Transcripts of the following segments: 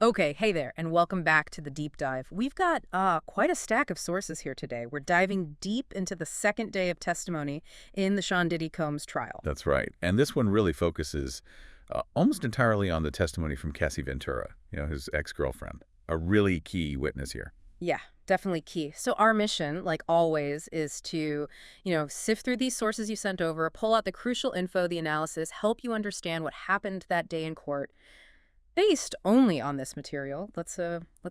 Okay, hey there, and welcome back to the deep dive. We've got quite a stack of sources here today. We're diving deep into the second day of testimony in the Sean Diddy Combs trial. That's right. And this one really focuses almost entirely on the testimony from Cassie Ventura, his ex-girlfriend, a really key witness here. Yeah, definitely key. So our mission, like always, is to, sift through these sources you sent over, pull out the crucial info, the analysis, help you understand what happened that day in court. Based only on this material, let's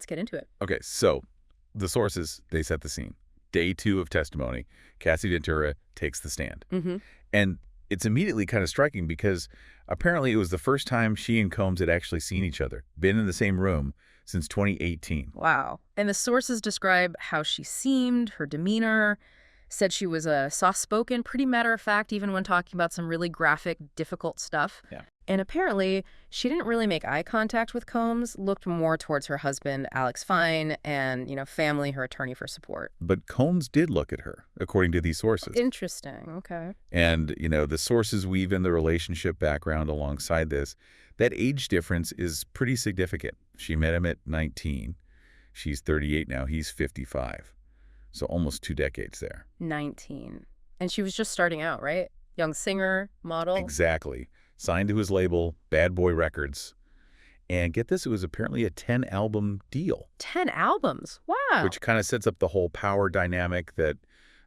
get into it. Okay, so the sources, they set the scene. Day 2 of testimony, Cassie Ventura takes the stand. Mm-hmm. And it's immediately kind of striking because apparently it was the first time she and Combs had actually seen each other, been in the same room since 2018. Wow. And the sources describe how she seemed, her demeanor, said she was soft-spoken, pretty matter-of-fact, even when talking about some really graphic, difficult stuff. Yeah. And apparently, she didn't really make eye contact with Combs, looked more towards her husband, Alex Fine, and, family, her attorney for support. But Combs did look at her, according to these sources. Interesting. Okay. And, the sources weave in the relationship background alongside this. That age difference is pretty significant. She met him at 19. She's 38 now. He's 55. So almost 2 decades there. 19. And she was just starting out, right? Young singer, model. Exactly. Signed to his label, Bad Boy Records. And get this, it was apparently a 10-album deal. 10 albums? Wow. Which kind of sets up the whole power dynamic that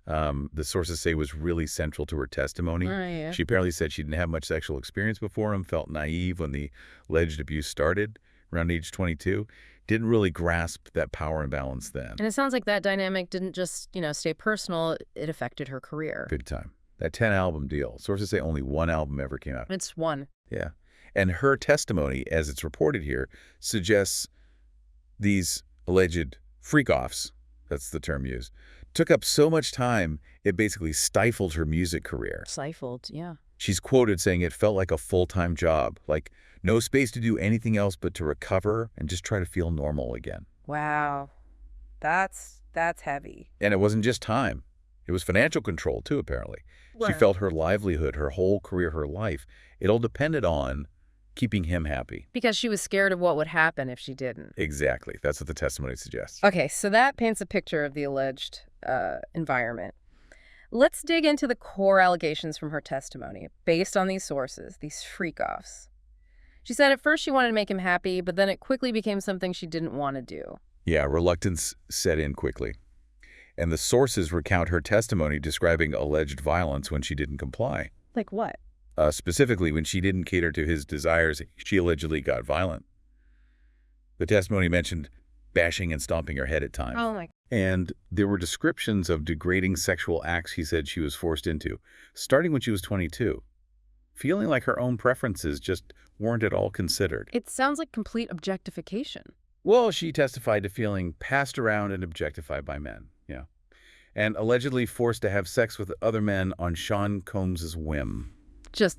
the sources say was really central to her testimony. Yeah. She apparently said she didn't have much sexual experience before him, felt naive when the alleged abuse started around age 22. Didn't really grasp that power imbalance then. And it sounds like that dynamic didn't just, stay personal. It affected her career. Big time. That 10-album deal. Sources say only 1 album ever came out. It's one. Yeah. And her testimony, as it's reported here, suggests these alleged freak-offs, that's the term used, took up so much time it basically stifled her music career. Stifled, yeah. She's quoted saying it felt like a full-time job, like no space to do anything else but to recover and just try to feel normal again. Wow. That's heavy. And it wasn't just time. It was financial control, too, apparently. She Right. felt her livelihood, her whole career, her life, it all depended on keeping him happy. Because she was scared of what would happen if she didn't. Exactly. That's what the testimony suggests. Okay, so that paints a picture of the alleged environment. Let's dig into the core allegations from her testimony, based on these sources, these freak-offs. She said at first she wanted to make him happy, but then it quickly became something she didn't want to do. Yeah, reluctance set in quickly. And the sources recount her testimony describing alleged violence when she didn't comply. Like what? Specifically, when she didn't cater to his desires, she allegedly got violent. The testimony mentioned bashing and stomping her head at times. Oh my. And there were descriptions of degrading sexual acts he said she was forced into, starting when she was 22, feeling like her own preferences just weren't at all considered. It sounds like complete objectification. Well, she testified to feeling passed around and objectified by men, and allegedly forced to have sex with other men on Sean Combs' whim. Just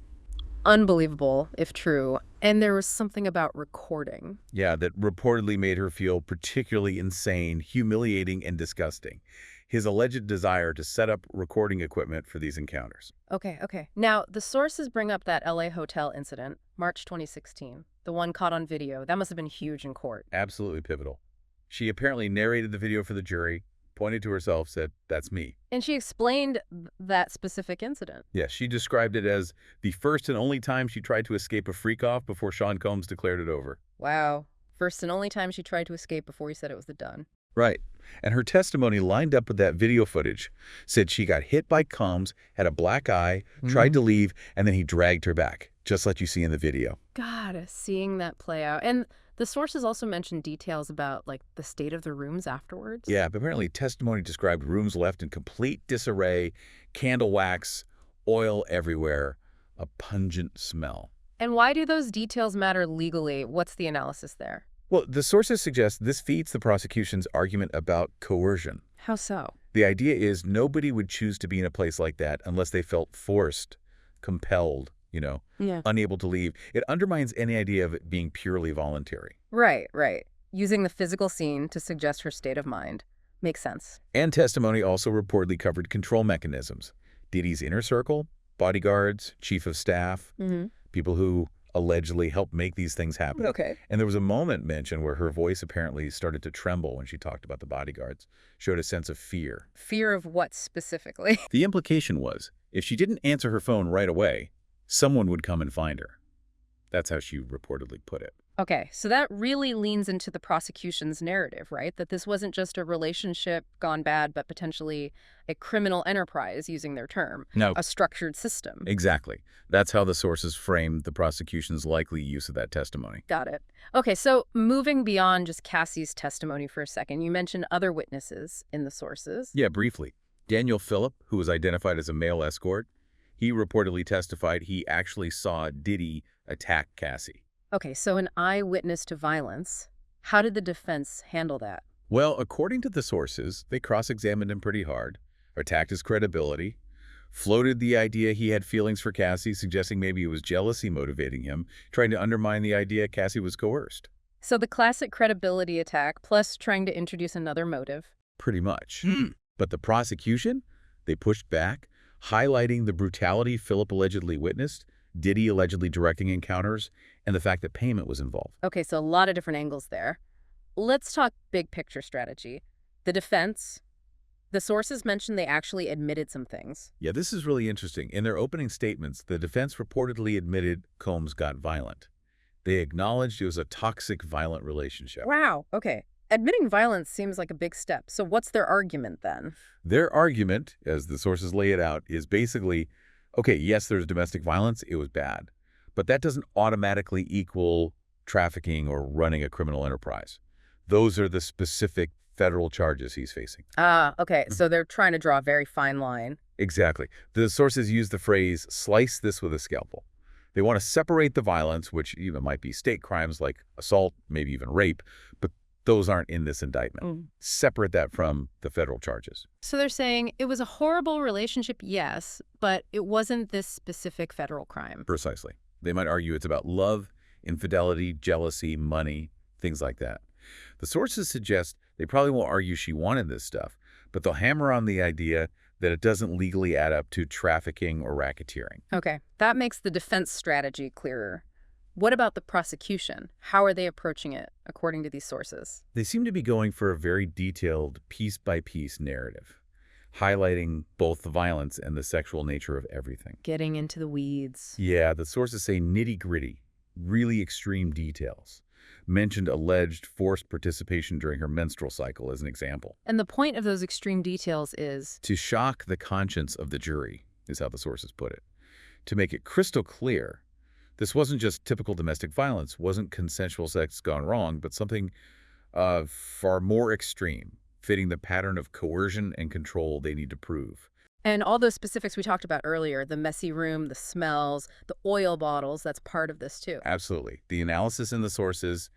unbelievable, if true. And there was something about recording. Yeah, that reportedly made her feel particularly insane, humiliating, and disgusting. His alleged desire to set up recording equipment for these encounters. Okay. Now, the sources bring up that LA hotel incident, March 2016, the one caught on video. That must have been huge in court. Absolutely pivotal. She apparently narrated the video for the jury, pointed to herself, said, "That's me." And she explained that specific incident. Yes, she described it as the first and only time she tried to escape a freak-off before Sean Combs declared it over. Wow. First and only time she tried to escape before he said it was the done. Right. And her testimony lined up with that video footage. Said she got hit by Combs, had a black eye, tried to leave, and then he dragged her back, just like you see in the video. God, seeing that play out. And the sources also mentioned details about, the state of the rooms afterwards. Yeah, but apparently testimony described rooms left in complete disarray, candle wax, oil everywhere, a pungent smell. And why do those details matter legally? What's the analysis there? Well, the sources suggest this feeds the prosecution's argument about coercion. How so? The idea is nobody would choose to be in a place like that unless they felt forced, compelled, Yeah. unable to leave. It undermines any idea of it being purely voluntary. Right. Using the physical scene to suggest her state of mind. Makes sense. And testimony also reportedly covered control mechanisms. Diddy's inner circle, bodyguards, chief of staff, people who allegedly helped make these things happen. Okay. And there was a moment mentioned where her voice apparently started to tremble when she talked about the bodyguards, showed a sense of fear. Fear of what specifically? The implication was, if she didn't answer her phone right away, someone would come and find her. That's how she reportedly put it. Okay, so that really leans into the prosecution's narrative, right? That this wasn't just a relationship gone bad, but potentially a criminal enterprise, using their term. No. A structured system. Exactly. That's how the sources framed the prosecution's likely use of that testimony. Got it. Okay, so moving beyond just Cassie's testimony for a second, you mentioned other witnesses in the sources. Yeah, briefly. Daniel Phillip, who was identified as a male escort, he reportedly testified he actually saw Diddy attack Cassie. Okay, so an eyewitness to violence. How did the defense handle that? Well, according to the sources, they cross-examined him pretty hard, attacked his credibility, floated the idea he had feelings for Cassie, suggesting maybe it was jealousy motivating him, trying to undermine the idea Cassie was coerced. So the classic credibility attack, plus trying to introduce another motive. Pretty much. But the prosecution, they pushed back, highlighting the brutality Phillip allegedly witnessed, Diddy allegedly directing encounters, and the fact that payment was involved. Okay, so a lot of different angles there. Let's talk big picture strategy. The defense, the sources mentioned they actually admitted some things. Yeah, this is really interesting. In their opening statements, the defense reportedly admitted Combs got violent. They acknowledged it was a toxic, violent relationship. Wow, okay. Admitting violence seems like a big step. So what's their argument then? Their argument, as the sources lay it out, is basically, okay, yes, there's domestic violence, it was bad, but that doesn't automatically equal trafficking or running a criminal enterprise. Those are the specific federal charges he's facing. Ah, okay. So they're trying to draw a very fine line. Exactly. The sources use the phrase, slice this with a scalpel. They want to separate the violence, which even might be state crimes like assault, maybe even rape, but those aren't in this indictment. Separate that from the federal charges. So they're saying it was a horrible relationship, yes, but it wasn't this specific federal crime. Precisely. They might argue it's about love, infidelity, jealousy, money, things like that. The sources suggest they probably won't argue she wanted this stuff, but they'll hammer on the idea that it doesn't legally add up to trafficking or racketeering. Okay, that makes the defense strategy clearer. What about the prosecution? How are they approaching it, according to these sources? They seem to be going for a very detailed, piece-by-piece narrative, highlighting both the violence and the sexual nature of everything. Getting into the weeds. Yeah, the sources say nitty-gritty, really extreme details. Mentioned alleged forced participation during her menstrual cycle as an example. And the point of those extreme details is? To shock the conscience of the jury, is how the sources put it. To make it crystal clear, this wasn't just typical domestic violence, wasn't consensual sex gone wrong, but something far more extreme, fitting the pattern of coercion and control they need to prove. And all those specifics we talked about earlier, the messy room, the smells, the oil bottles, that's part of this too. Absolutely. The analysis in the sources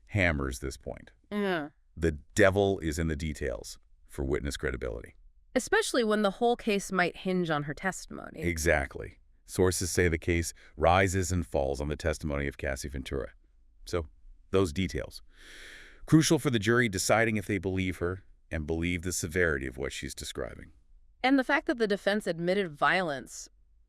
hammers this point. Yeah. The devil is in the details for witness credibility. Especially when the whole case might hinge on her testimony. Exactly. Sources say the case rises and falls on the testimony of Cassie Ventura. So, those details. Crucial for the jury deciding if they believe her and believe the severity of what she's describing. And the fact that the defense admitted violence,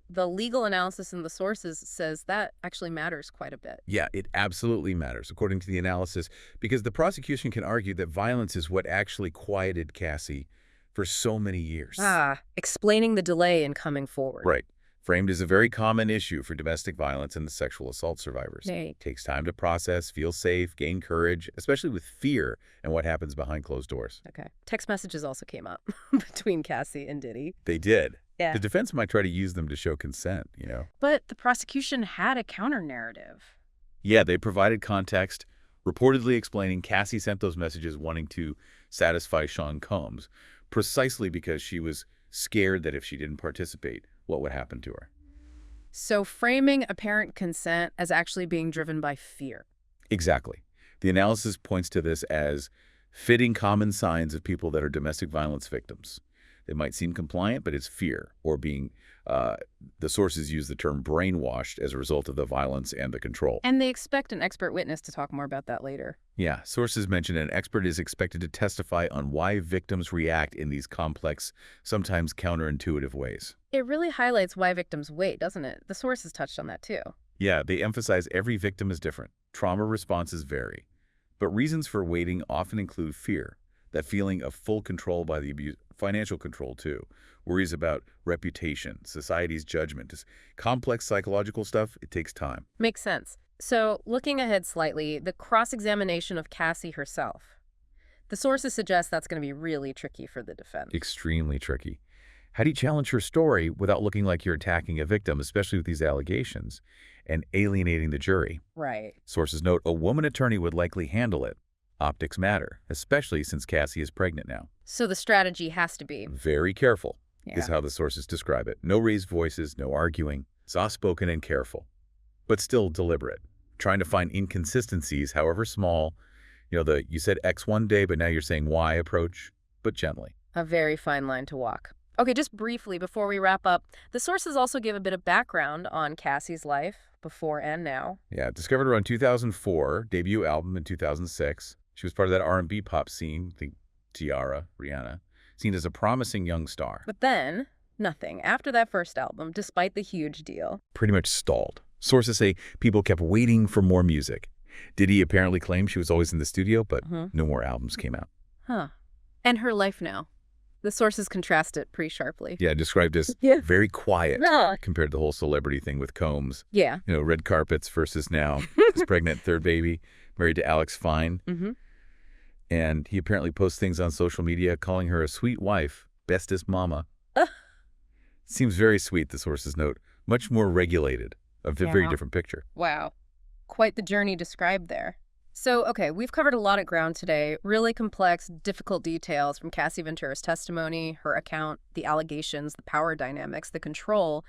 the legal analysis in the sources says that actually matters quite a bit. Yeah, it absolutely matters, according to the analysis, because the prosecution can argue that violence is what actually quieted Cassie for so many years. Explaining the delay in coming forward. Right. Framed as a very common issue for domestic violence and the sexual assault survivors. Right. Takes time to process, feel safe, gain courage, especially with fear and what happens behind closed doors. Okay. Text messages also came up between Cassie and Diddy. They did. Yeah. The defense might try to use them to show consent, But the prosecution had a counter-narrative. Yeah, they provided context, reportedly explaining Cassie sent those messages wanting to satisfy Sean Combs, precisely because she was scared that if she didn't participate, what would happen to her. So framing apparent consent as actually being driven by fear. Exactly. The analysis points to this as fitting common signs of people that are domestic violence victims. They might seem compliant, but it's fear, or being, the sources use the term brainwashed as a result of the violence and the control. And they expect an expert witness to talk more about that later. Yeah, sources mention an expert is expected to testify on why victims react in these complex, sometimes counterintuitive ways. It really highlights why victims wait, doesn't it? The sources touched on that too. Yeah, they emphasize every victim is different. Trauma responses vary. But reasons for waiting often include fear, that feeling of full control by the abuse, financial control too, worries about reputation, society's judgment, just complex psychological stuff, it takes time. Makes sense. So, looking ahead slightly, the cross-examination of Cassie herself. The sources suggest that's going to be really tricky for the defense. Extremely tricky. How do you challenge her story without looking like you're attacking a victim, especially with these allegations, and alienating the jury? Right. Sources note a woman attorney would likely handle it. Optics matter, especially since Cassie is pregnant now. So the strategy has to be. Very careful, is Yeah. how the sources describe it. No raised voices, no arguing, soft-spoken and careful, but still deliberate. Trying to find inconsistencies, however small. You said X one day, but now you're saying Y approach, but gently. A very fine line to walk. Okay, just briefly before we wrap up, the sources also give a bit of background on Cassie's life before and now. Yeah, discovered around 2004, debut album in 2006. She was part of that R&B pop scene, think Tiara, Rihanna, seen as a promising young star. But then, nothing after that first album, despite the huge deal. Pretty much stalled. Sources say people kept waiting for more music. Diddy apparently claimed she was always in the studio, but no more albums came out. Huh. And her life now. The sources contrast it pretty sharply. Yeah, described as Yeah. very quiet No. compared to the whole celebrity thing with Combs. Yeah. Red carpets versus now his pregnant third baby, married to Alex Fine. Mm-hmm. And he apparently posts things on social media calling her a sweet wife, bestest mama. Seems very sweet, the sources note. Much more regulated. A very Yeah. different picture. Wow. Quite the journey described there. So, okay, we've covered a lot of ground today. Really complex, difficult details from Cassie Ventura's testimony, her account, the allegations, the power dynamics, the control,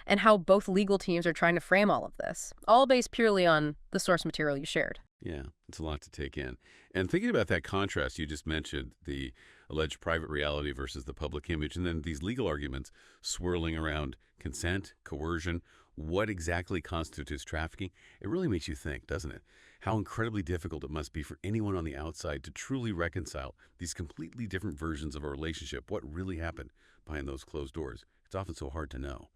and how both legal teams are trying to frame all of this. All based purely on the source material you shared. Yeah, it's a lot to take in. And thinking about that contrast you just mentioned, the alleged private reality versus the public image, and then these legal arguments swirling around consent, coercion, what exactly constitutes trafficking, it really makes you think, doesn't it? How incredibly difficult it must be for anyone on the outside to truly reconcile these completely different versions of a relationship, what really happened behind those closed doors. It's often so hard to know.